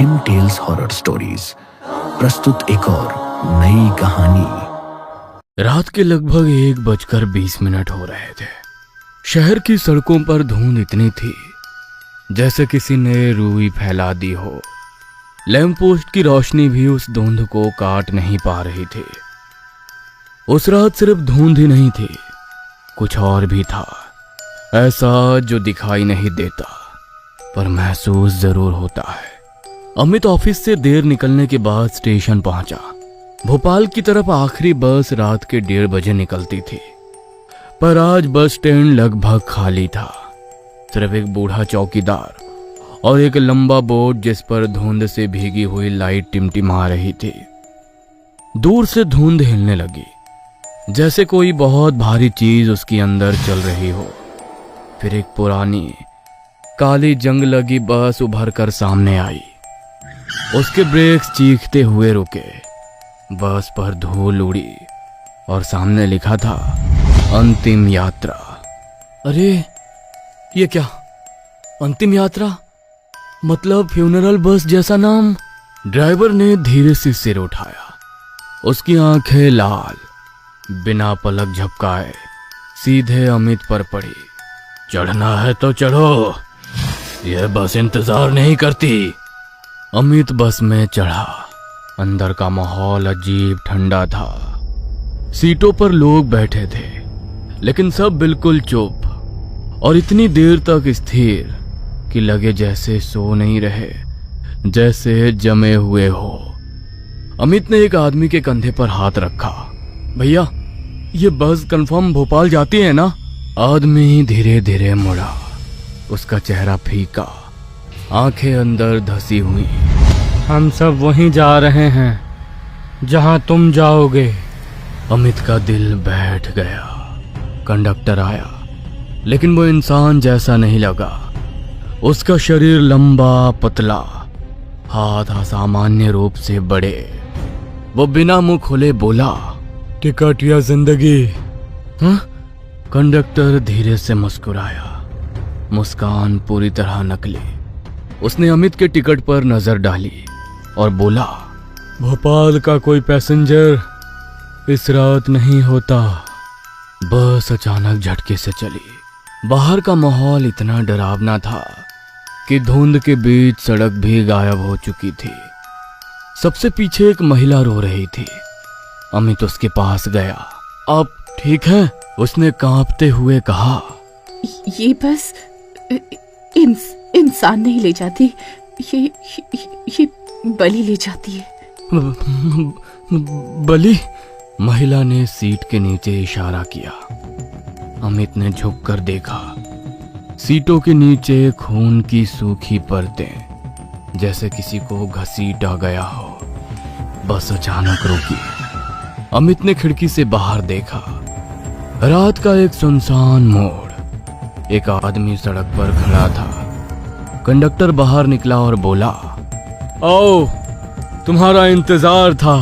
Him tales horror stories प्रस्तुत एक और नई कहानी। रात के लगभग 1:20 हो रहे थे। शहर की सड़कों पर धुंध इतनी थी जैसे किसी ने रुई फैला दी हो। लैंप पोस्ट की रोशनी भी उस धुंध को काट नहीं पा रही थी। उस रात सिर्फ धुंध ही नहीं थी, कुछ और भी था, ऐसा जो दिखाई नहीं देता पर महसूस जरूर होता है। अमित ऑफिस से देर निकलने के बाद स्टेशन पहुंचा। भोपाल की तरफ आखिरी बस रात के 1:30 बजे निकलती थी, पर आज बस स्टैंड लगभग खाली था। सिर्फ एक बूढ़ा चौकीदार और एक लंबा बोर्ड जिस पर धुंध से भीगी हुई लाइट टिमटिमा रही थी। दूर से धुंध हिलने लगी, जैसे कोई बहुत भारी चीज उसके अंदर चल रही हो। फिर एक पुरानी काली जंग लगी बस उभर कर सामने आई। उसके ब्रेक्स चीखते हुए रुके। बस पर धूल उड़ी और सामने लिखा था अंतिम यात्रा। अरे ये क्या, अंतिम यात्रा मतलब फ्यूनरल बस जैसा नाम। ड्राइवर ने धीरे से सिर उठाया। उसकी आंखें लाल, बिना पलक झपकाए सीधे अमित पर पड़ी। चढ़ना है तो चढ़ो, यह बस इंतजार नहीं करती। अमित बस में चढ़ा। अंदर का माहौल अजीब ठंडा था। सीटों पर लोग बैठे थे, लेकिन सब बिल्कुल चुप और इतनी देर तक स्थिर कि लगे जैसे सो नहीं रहे, जैसे जमे हुए हो। अमित ने एक आदमी के कंधे पर हाथ रखा। भैया, ये बस कंफर्म भोपाल जाती है ना? आदमी धीरे धीरे मुड़ा। उसका चेहरा फीका, आंखें अंदर धसी हुई। हम सब वहीं जा रहे हैं जहां तुम जाओगे। अमित का दिल बैठ गया। कंडक्टर आया, लेकिन वो इंसान जैसा नहीं लगा। उसका शरीर लंबा पतला, हाथ असामान्य रूप से बड़े। वो बिना मुंह खोले बोला, टिकट या जिंदगी? हाँ? कंडक्टर धीरे से मुस्कुराया, मुस्कान पूरी तरह नकली। उसने अमित के टिकट पर नजर डाली और बोला, भोपाल का कोई पैसेंजर इस रात नहीं होता। बस अचानक झटके से चली। बाहर का माहौल इतना डरावना था कि धुंध के बीच सड़क भी गायब हो चुकी थी। सबसे पीछे एक महिला रो रही थी। अमित उसके पास गया। आप ठीक हैं? उसने कांपते हुए कहा। ये बस इंसान नहीं ले जाती, ये बलि ले जाती है। बलि? महिला ने सीट के नीचे इशारा किया। अमित ने झुककर देखा। सीटों के नीचे खून की सूखी परतें, जैसे किसी को घसीटा गया हो। बस अचानक रुकी। अमित ने खिड़की से बाहर देखा। रात का एक सुनसान मोड़। एक आदमी सड़क पर खड़ा था। कंडक्टर बाहर निकला और बोला, आओ, तुम्हारा इंतजार था।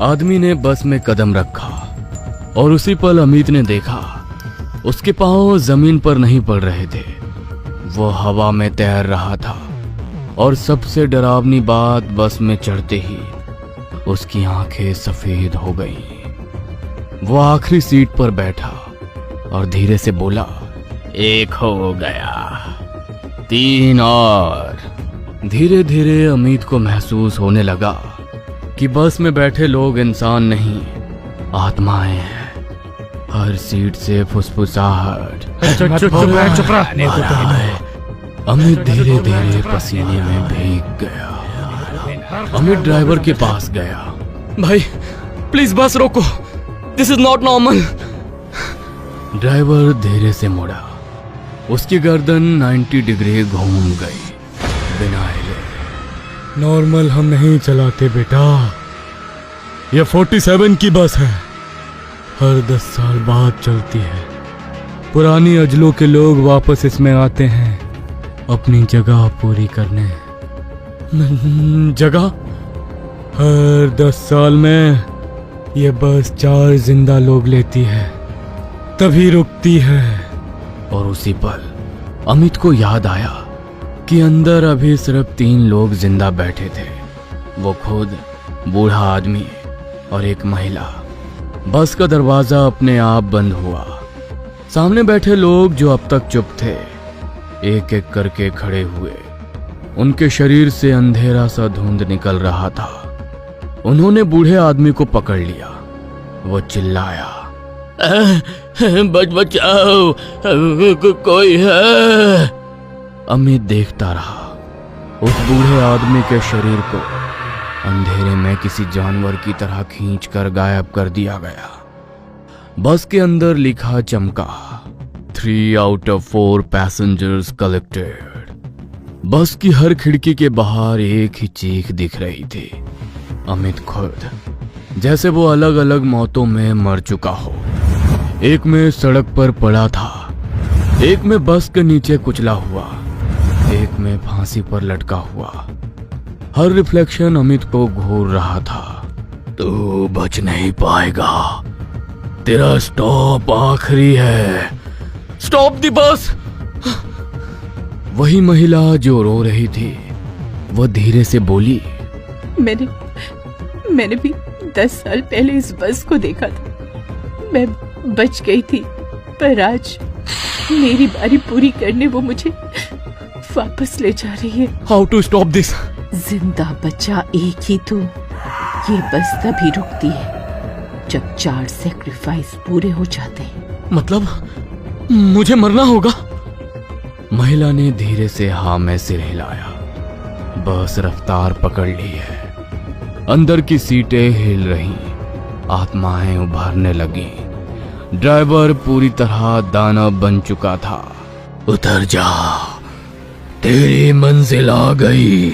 आदमी ने बस में कदम रखा और उसी पल अमित ने देखा, उसके पांव जमीन पर नहीं पड़ रहे थे, वो हवा में तैर रहा था। और सबसे डरावनी बात, बस में चढ़ते ही उसकी आंखें सफेद हो गईं। वो आखिरी सीट पर बैठा और धीरे से बोला, एक हो गया, 3 और। धीरे धीरे अमित को महसूस होने लगा कि बस में बैठे लोग इंसान नहीं, आत्माएं हैं। हर सीट से फुसफुसाहट। अमित धीरे धीरे पसीने में भीग गया। अमित ड्राइवर के पास गया। भाई प्लीज बस रोको, this is not normal. Driver धीरे से मुड़ा। उसकी गर्दन 90 डिग्री घूम गई। बिना हिले। नॉर्मल हम नहीं चलाते बेटा, यह 47 की बस है, हर 10 साल बाद चलती है। पुरानी अजलों के लोग वापस इसमें आते हैं अपनी जगह पूरी करने। जगह? हर 10 साल में यह बस 4 जिंदा लोग लेती है, तभी रुकती है। और उसी पल अमित को याद आया कि अंदर अभी सिर्फ 3 लोग जिंदा बैठे थे, वो खुद, बूढ़ा आदमी और एक महिला। बस का दरवाजा अपने आप बंद हुआ। सामने बैठे लोग जो अब तक चुप थे, एक एक करके खड़े हुए। उनके शरीर से अंधेरा सा धुंध निकल रहा था। उन्होंने बूढ़े आदमी को पकड़ लिया। वो चिल्लाया, बचाओ, कोई है। अमित देखता रहा। उस बूढ़े आदमी के शरीर को अंधेरे में किसी जानवर की तरह खींचकर गायब कर दिया गया। बस के अंदर लिखा चमका, 3 out of 4 passengers collected। बस की हर खिड़की के बाहर एक ही चीख दिख रही थी, अमित खुद, जैसे वो अलग अलग मौतों में मर चुका हो। एक में सड़क पर पड़ा था, एक में बस के नीचे कुचला हुआ, एक में फांसी पर लटका हुआ। हर रिफ्लेक्शन अमित को घूर रहा था। तू बच नहीं पाएगा, तेरा स्टॉप आखिरी है। स्टॉप दी बस। वही महिला जो रो रही थी, वो धीरे से बोली, मैंने भी 10 साल पहले इस बस को देखा था। मैं बच गई थी, पर आज मेरी बारी पूरी करने वो मुझे वापस ले जा रही है। How to stop this? जिंदा बच्चा एक ही तू। ये बस तभी रुकती है जब 4 सैक्रिफाइस पूरे हो जाते हैं। मतलब मुझे मरना होगा? महिला ने धीरे से हाँ में सिर हिलाया। बस रफ्तार पकड़ ली है। अंदर की सीटें हिल रही, आत्माएं उभरने लगी। ड्राइवर पूरी तरह दानव बन चुका था। उतर जा, तेरी मंजिल आ गई।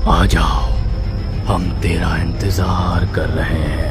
आ जाओ, हम तेरा इंतजार कर रहे हैं।